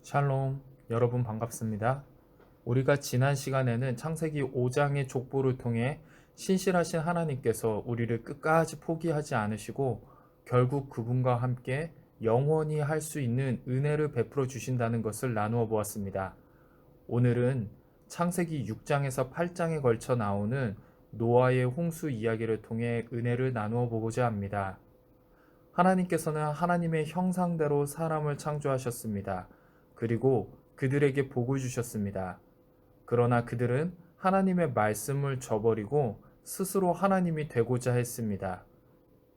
샬롬, 여러분 반갑습니다. 우리가 지난 시간에는 창세기 5장의 족보를 통해 신실하신 하나님께서 우리를 끝까지 포기하지 않으시고 결국 그분과 함께 영원히 할 수 있는 은혜를 베풀어 주신다는 것을 나누어 보았습니다. 오늘은 창세기 6장에서 8장에 걸쳐 나오는 노아의 홍수 이야기를 통해 은혜를 나누어 보고자 합니다. 하나님께서는 하나님의 형상대로 사람을 창조하셨습니다. 그리고 그들에게 복을 주셨습니다. 그러나 그들은 하나님의 말씀을 저버리고 스스로 하나님이 되고자 했습니다.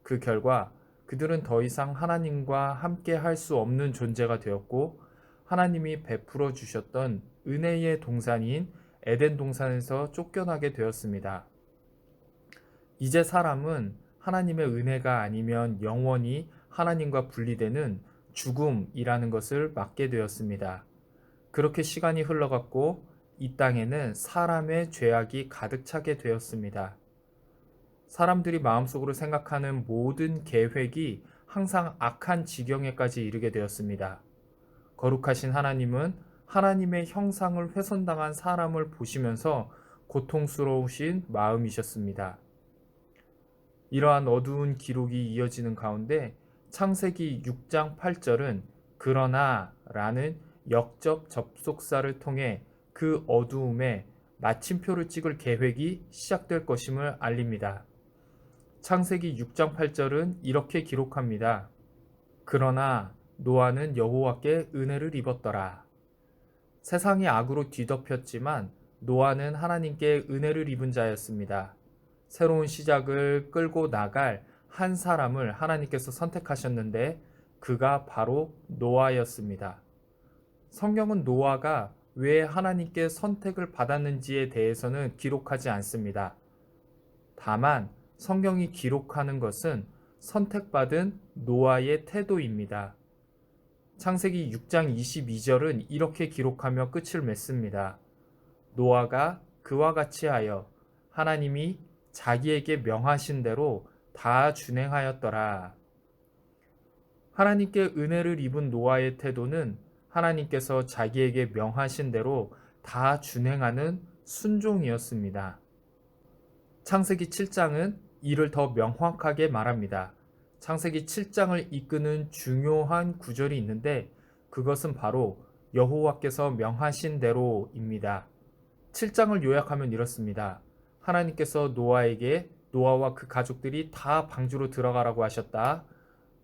그 결과 그들은 더 이상 하나님과 함께 할 수 없는 존재가 되었고 하나님이 베풀어 주셨던 은혜의 동산인 에덴 동산에서 쫓겨나게 되었습니다. 이제 사람은 하나님의 은혜가 아니면 영원히 하나님과 분리되는 죽음이라는 것을 맞게 되었습니다. 그렇게 시간이 흘러갔고 이 땅에는 사람의 죄악이 가득 차게 되었습니다. 사람들이 마음속으로 생각하는 모든 계획이 항상 악한 지경에까지 이르게 되었습니다. 거룩하신 하나님은 하나님의 형상을 훼손당한 사람을 보시면서 고통스러우신 마음이셨습니다. 이러한 어두운 기록이 이어지는 가운데 창세기 6장 8절은 그러나 라는 역접 접속사를 통해 그 어두움에 마침표를 찍을 계획이 시작될 것임을 알립니다. 창세기 6장 8절은 이렇게 기록합니다. 그러나 노아는 여호와께 은혜를 입었더라. 세상이 악으로 뒤덮였지만 노아는 하나님께 은혜를 입은 자였습니다. 새로운 시작을 끌고 나갈 한 사람을 하나님께서 선택하셨는데 그가 바로 노아였습니다. 성경은 노아가 왜 하나님께 선택을 받았는지에 대해서는 기록하지 않습니다. 다만 성경이 기록하는 것은 선택받은 노아의 태도입니다. 창세기 6장 22절은 이렇게 기록하며 끝을 맺습니다. 노아가 그와 같이 하여 하나님이 자기에게 명하신 대로 다 준행하였더라. 하나님께 은혜를 입은 노아의 태도는 하나님께서 자기에게 명하신 대로 다 준행하는 순종이었습니다. 창세기 7장은 이를 더 명확하게 말합니다. 창세기 7장을 이끄는 중요한 구절이 있는데 그것은 바로 여호와께서 명하신 대로입니다. 7장을 요약하면 이렇습니다. 하나님께서 노아에게 노아와 그 가족들이 다 방주로 들어가라고 하셨다.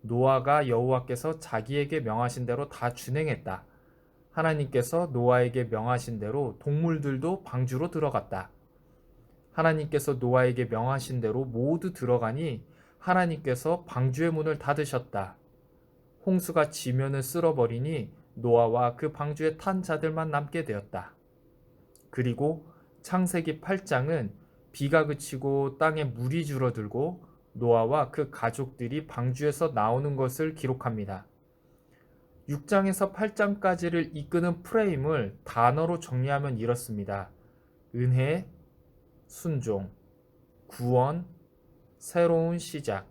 노아가 여호와께서 자기에게 명하신 대로 다 준행했다. 하나님께서 노아에게 명하신 대로 동물들도 방주로 들어갔다. 하나님께서 노아에게 명하신 대로 모두 들어가니 하나님께서 방주의 문을 닫으셨다. 홍수가 지면을 쓸어버리니 노아와 그 방주에 탄 자들만 남게 되었다. 그리고 창세기 8장은 비가 그치고 땅에 물이 줄어들고 노아와 그 가족들이 방주에서 나오는 것을 기록합니다. 6장에서 8장까지를 이끄는 프레임을 단어로 정리하면 이렇습니다. 은혜, 순종, 구원, 새로운 시작.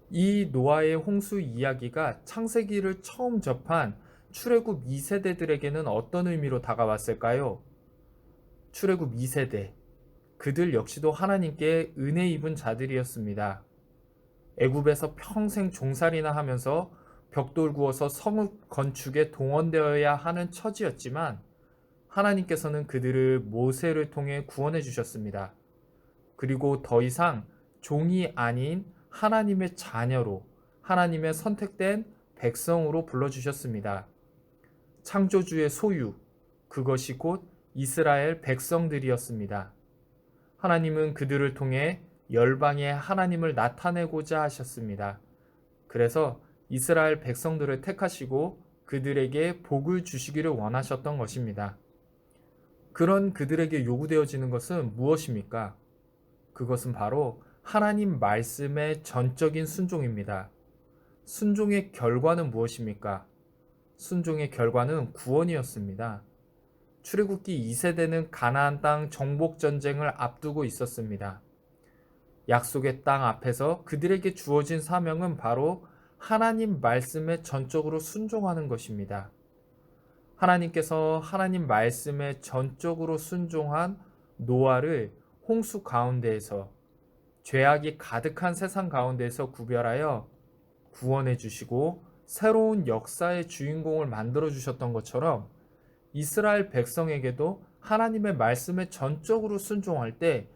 이 노아의 홍수 이야기가 창세기를 처음 접한 출애굽 2세대들에게는 어떤 의미로 다가왔을까요? 출애굽 2세대. 그들 역시도 하나님께 은혜 입은 자들이었습니다. 애굽에서 평생 종살이나 하면서 벽돌 구워서 성읍 건축에 동원되어야 하는 처지였지만 하나님께서는 그들을 모세를 통해 구원해 주셨습니다. 그리고 더 이상 종이 아닌 하나님의 자녀로 하나님의 선택된 백성으로 불러주셨습니다. 창조주의 소유, 그것이 곧 이스라엘 백성들이었습니다. 하나님은 그들을 통해 열방에 하나님을 나타내고자 하셨습니다. 그래서 이스라엘 백성들을 택하시고 그들에게 복을 주시기를 원하셨던 것입니다. 그런 그들에게 요구되어지는 것은 무엇입니까? 그것은 바로 하나님 말씀의 전적인 순종입니다. 순종의 결과는 무엇입니까? 순종의 결과는 구원이었습니다. 출애굽기 2세대는 가나안 땅 정복 전쟁을 앞두고 있었습니다. 약속의 땅 앞에서 그들에게 주어진 사명은 바로 하나님 말씀에 전적으로 순종하는 것입니다. 하나님께서 하나님 말씀에 전적으로 순종한 노아를 홍수 가운데에서, 죄악이 가득한 세상 가운데에서 구별하여 구원해 주시고 새로운 역사의 주인공을 만들어 주셨던 것처럼, 이스라엘 백성에게도 하나님의 말씀에 전적으로 순종할 때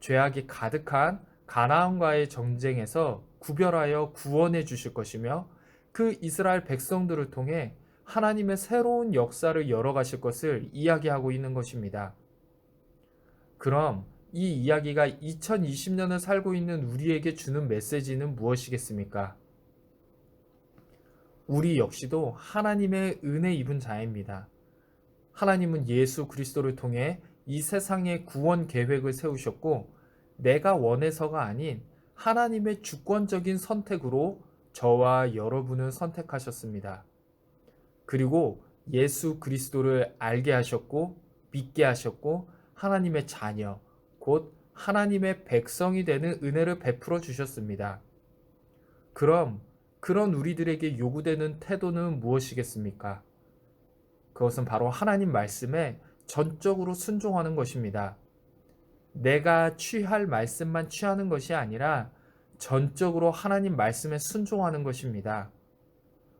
죄악이 가득한 가나안과의 전쟁에서 구별하여 구원해 주실 것이며, 그 이스라엘 백성들을 통해 하나님의 새로운 역사를 열어가실 것을 이야기하고 있는 것입니다. 그럼 이 이야기가 2020년을 살고 있는 우리에게 주는 메시지는 무엇이겠습니까? 우리 역시도 하나님의 은혜 입은 자입니다. 하나님은 예수 그리스도를 통해 이 세상의 구원 계획을 세우셨고, 내가 원해서가 아닌 하나님의 주권적인 선택으로 저와 여러분을 선택하셨습니다. 그리고 예수 그리스도를 알게 하셨고 믿게 하셨고 하나님의 자녀, 곧 하나님의 백성이 되는 은혜를 베풀어 주셨습니다. 그럼 그런 우리들에게 요구되는 태도는 무엇이겠습니까? 그것은 바로 하나님 말씀에 전적으로 순종하는 것입니다. 내가 취할 말씀만 취하는 것이 아니라 전적으로 하나님 말씀에 순종하는 것입니다.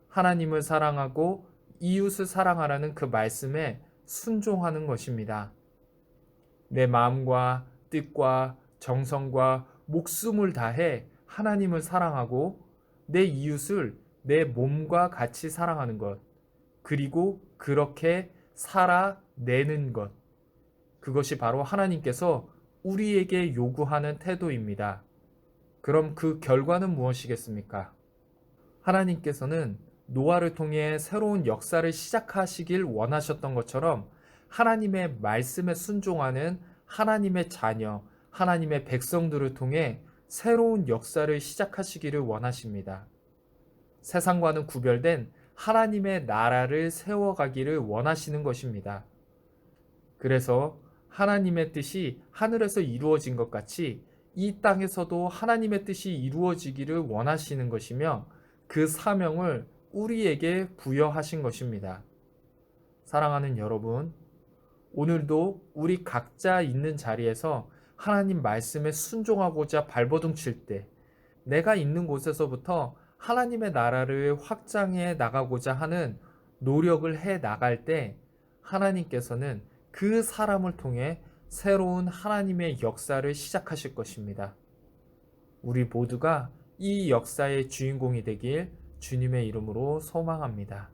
하나님을 사랑하고 이웃을 사랑하라는 그 말씀에 순종하는 것입니다. 내 마음과 뜻과 정성과 목숨을 다해 하나님을 사랑하고 내 이웃을 내 몸과 같이 사랑하는 것, 그리고 그렇게 살아내는 것, 그것이 바로 하나님께서 우리에게 요구하는 태도입니다. 그럼 그 결과는 무엇이겠습니까? 하나님께서는 노아를 통해 새로운 역사를 시작하시길 원하셨던 것처럼, 하나님의 말씀에 순종하는 하나님의 자녀, 하나님의 백성들을 통해 새로운 역사를 시작하시기를 원하십니다. 세상과는 구별된 하나님의 나라를 세워가기를 원하시는 것입니다. 그래서 하나님의 뜻이 하늘에서 이루어진 것 같이 이 땅에서도 하나님의 뜻이 이루어지기를 원하시는 것이며, 그 사명을 우리에게 부여하신 것입니다. 사랑하는 여러분, 오늘도 우리 각자 있는 자리에서 하나님 말씀에 순종하고자 발버둥 칠 때, 내가 있는 곳에서부터 하나님의 나라를 확장해 나가고자 하는 노력을 해 나갈 때, 하나님께서는 그 사람을 통해 새로운 하나님의 역사를 시작하실 것입니다. 우리 모두가 이 역사의 주인공이 되길 주님의 이름으로 소망합니다.